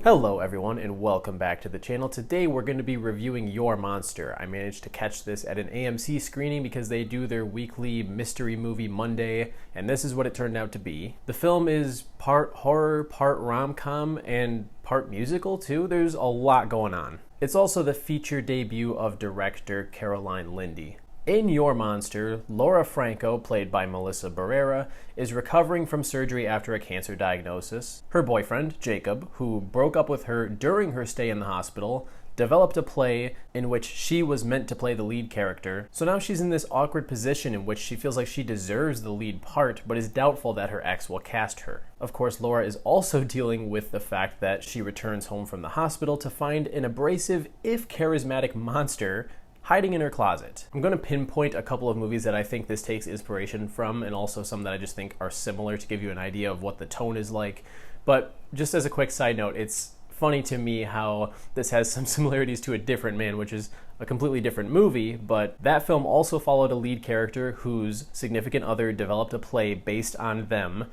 Hello everyone and welcome back to the channel. Today we're going to be reviewing Your Monster. I managed to catch this at an AMC screening because they do their weekly mystery movie Monday, and this is what it turned out to be. The film is part horror, part rom-com, and part musical too. There's a lot going on. It's also the feature debut of director Caroline Lindy. In Your Monster, Laura Franco, played by Melissa Barrera, is recovering from surgery after a cancer diagnosis. Her boyfriend, Jacob, who broke up with her during her stay in the hospital, developed a play in which she was meant to play the lead character. So now she's in this awkward position in which she feels like she deserves the lead part, but is doubtful that her ex will cast her. Of course, Laura is also dealing with the fact that she returns home from the hospital to find an abrasive, if charismatic monster hiding in her closet. I'm going to pinpoint a couple of movies that I think this takes inspiration from, and also some that I just think are similar to give you an idea of what the tone is like. But just as a quick side note, it's funny to me how this has some similarities to A Different Man, which is a completely different movie, but that film also followed a lead character whose significant other developed a play based on them.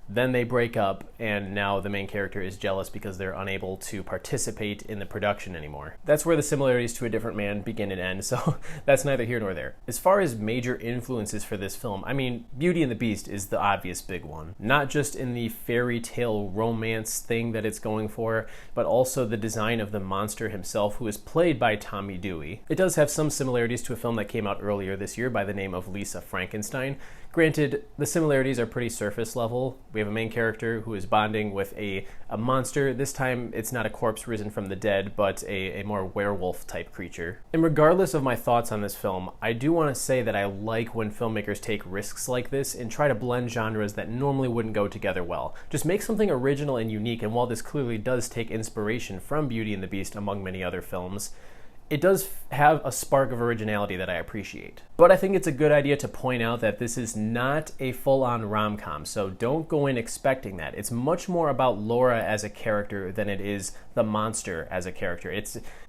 Then they break up, and now the main character is jealous because they're unable to participate in the production anymore. That's where the similarities to A Different Man begin and end, so that's neither here nor there. As far as major influences for this film, I mean, Beauty and the Beast is the obvious big one. Not just in the fairy tale romance thing that it's going for, but also the design of the monster himself, who is played by Tommy Dewey. It does have some similarities to a film that came out earlier this year by the name of Lisa Frankenstein. Granted, the similarities are pretty surface level. We have a main character who is bonding with a monster. This time, it's not a corpse risen from the dead, but a more werewolf type creature. And regardless of my thoughts on this film, I do want to say that I like when filmmakers take risks like this and try to blend genres that normally wouldn't go together well. Just make something original and unique, and while this clearly does take inspiration from Beauty and the Beast among many other films, it does have a spark of originality that I appreciate. But I think it's a good idea to point out that this is not a full-on rom-com, so don't go in expecting that. It's much more about Laura as a character than it is the monster as a character.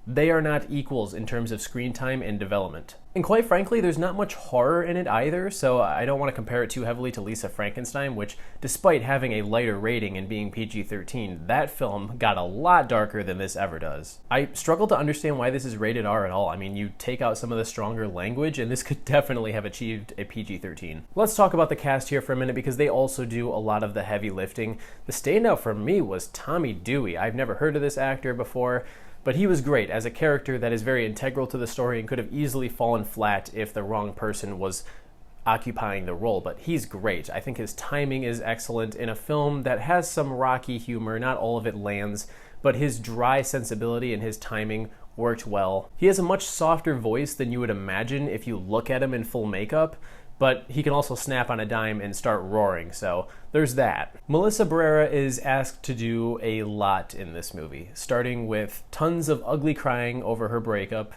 They are not equals in terms of screen time and development. And quite frankly, there's not much horror in it either, so I don't want to compare it too heavily to Lisa Frankenstein, which, despite having a lighter rating and being PG-13, that film got a lot darker than this ever does. I struggle to understand why this is rated R at all. I mean, you take out some of the stronger language, and this could definitely have achieved a PG-13. Let's talk about the cast here for a minute, because they also do a lot of the heavy lifting. The standout for me was Tommy Dewey. I've never heard of this actor before, but he was great as a character that is very integral to the story and could have easily fallen flat if the wrong person was occupying the role, but he's great. I think his timing is excellent in a film that has some rocky humor. Not all of it lands, but his dry sensibility and his timing worked well. He has a much softer voice than you would imagine if you look at him in full makeup, but he can also snap on a dime and start roaring, so there's that. Melissa Barrera is asked to do a lot in this movie, starting with tons of ugly crying over her breakup,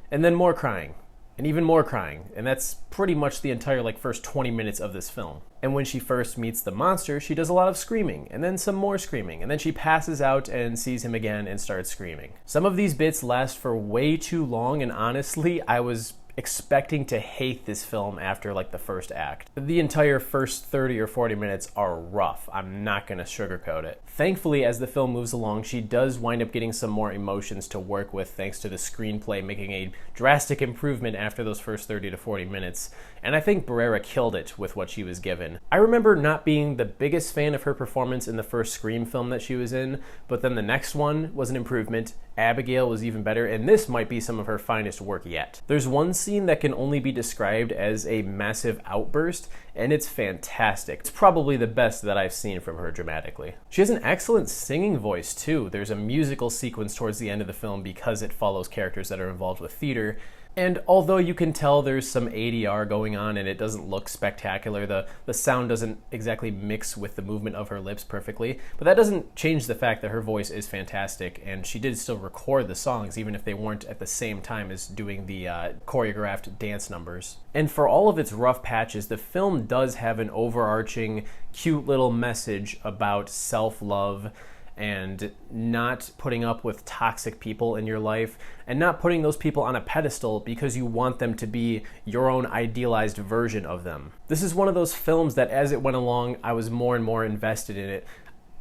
and then more crying, and even more crying, and that's pretty much the entire first 20 minutes of this film. And when she first meets the monster, she does a lot of screaming, and then some more screaming, and then she passes out and sees him again and starts screaming. Some of these bits last for way too long, and honestly, I was expecting to hate this film after the first act. The entire first 30 or 40 minutes are rough. I'm not gonna sugarcoat it. Thankfully, as the film moves along, she does wind up getting some more emotions to work with thanks to the screenplay making a drastic improvement after those first 30 to 40 minutes, and I think Barrera killed it with what she was given. I remember not being the biggest fan of her performance in the first Scream film that she was in, but then the next one was an improvement. Abigail was even better, and this might be some of her finest work yet. There's one scene that can only be described as a massive outburst, and it's fantastic. It's probably the best that I've seen from her dramatically. She has an excellent singing voice too. There's a musical sequence towards the end of the film because it follows characters that are involved with theater. And although you can tell there's some ADR going on and it doesn't look spectacular, the sound doesn't exactly mix with the movement of her lips perfectly, but that doesn't change the fact that her voice is fantastic, and she did still record the songs even if they weren't at the same time as doing the choreographed dance numbers. And for all of its rough patches, the film does have an overarching, cute little message about self-love and not putting up with toxic people in your life, and not putting those people on a pedestal because you want them to be your own idealized version of them. This is one of those films that as it went along, I was more and more invested in it.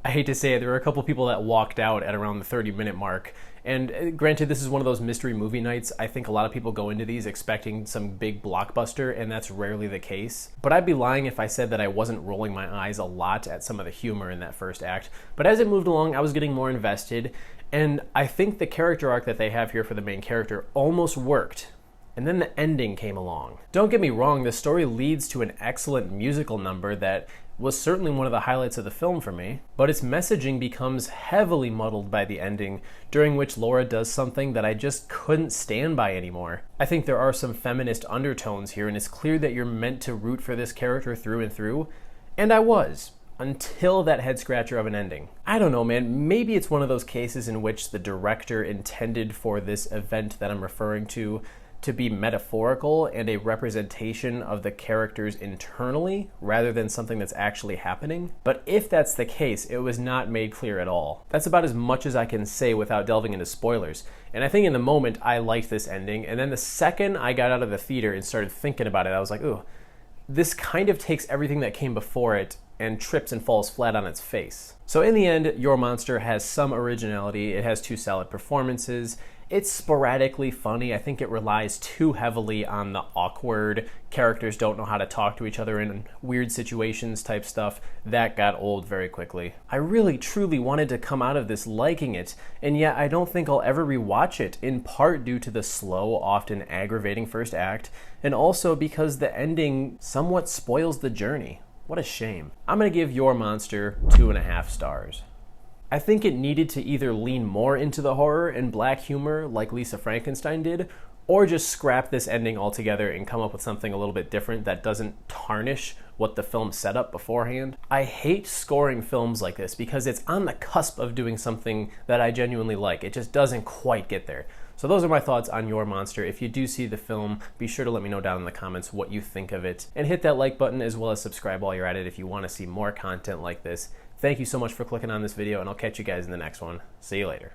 I hate to say it, there were a couple people that walked out at around the 30-minute mark. And granted, this is one of those mystery movie nights. I think a lot of people go into these expecting some big blockbuster, and that's rarely the case. But I'd be lying if I said that I wasn't rolling my eyes a lot at some of the humor in that first act. But as it moved along, I was getting more invested, and I think the character arc that they have here for the main character almost worked. And then the ending came along. Don't get me wrong, the story leads to an excellent musical number that was certainly one of the highlights of the film for me, but its messaging becomes heavily muddled by the ending, during which Laura does something that I just couldn't stand by anymore. I think there are some feminist undertones here, and it's clear that you're meant to root for this character through and through, and I was. Until that head scratcher of an ending. I don't know, man. Maybe it's one of those cases in which the director intended for this event that I'm referring to be metaphorical and a representation of the characters internally rather than something that's actually happening. But if that's the case, it was not made clear at all. That's about as much as I can say without delving into spoilers. And I think in the moment I liked this ending, and then the second I got out of the theater and started thinking about it, I was like, ooh, this kind of takes everything that came before it and trips and falls flat on its face. So in the end, Your Monster has some originality. It has 2 solid performances. It's sporadically funny. I think it relies too heavily on the awkward, characters don't know how to talk to each other in weird situations type stuff. That got old very quickly. I really truly wanted to come out of this liking it, and yet I don't think I'll ever rewatch it, in part due to the slow, often aggravating first act, and also because the ending somewhat spoils the journey. What a shame. I'm gonna give Your Monster 2.5 stars. I think it needed to either lean more into the horror and black humor like Lisa Frankenstein did, or just scrap this ending altogether and come up with something a little bit different that doesn't tarnish what the film set up beforehand. I hate scoring films like this because it's on the cusp of doing something that I genuinely like. It just doesn't quite get there. So those are my thoughts on Your Monster. If you do see the film, be sure to let me know down in the comments what you think of it. And hit that like button as well as subscribe while you're at it if you want to see more content like this. Thank you so much for clicking on this video, and I'll catch you guys in the next one. See you later.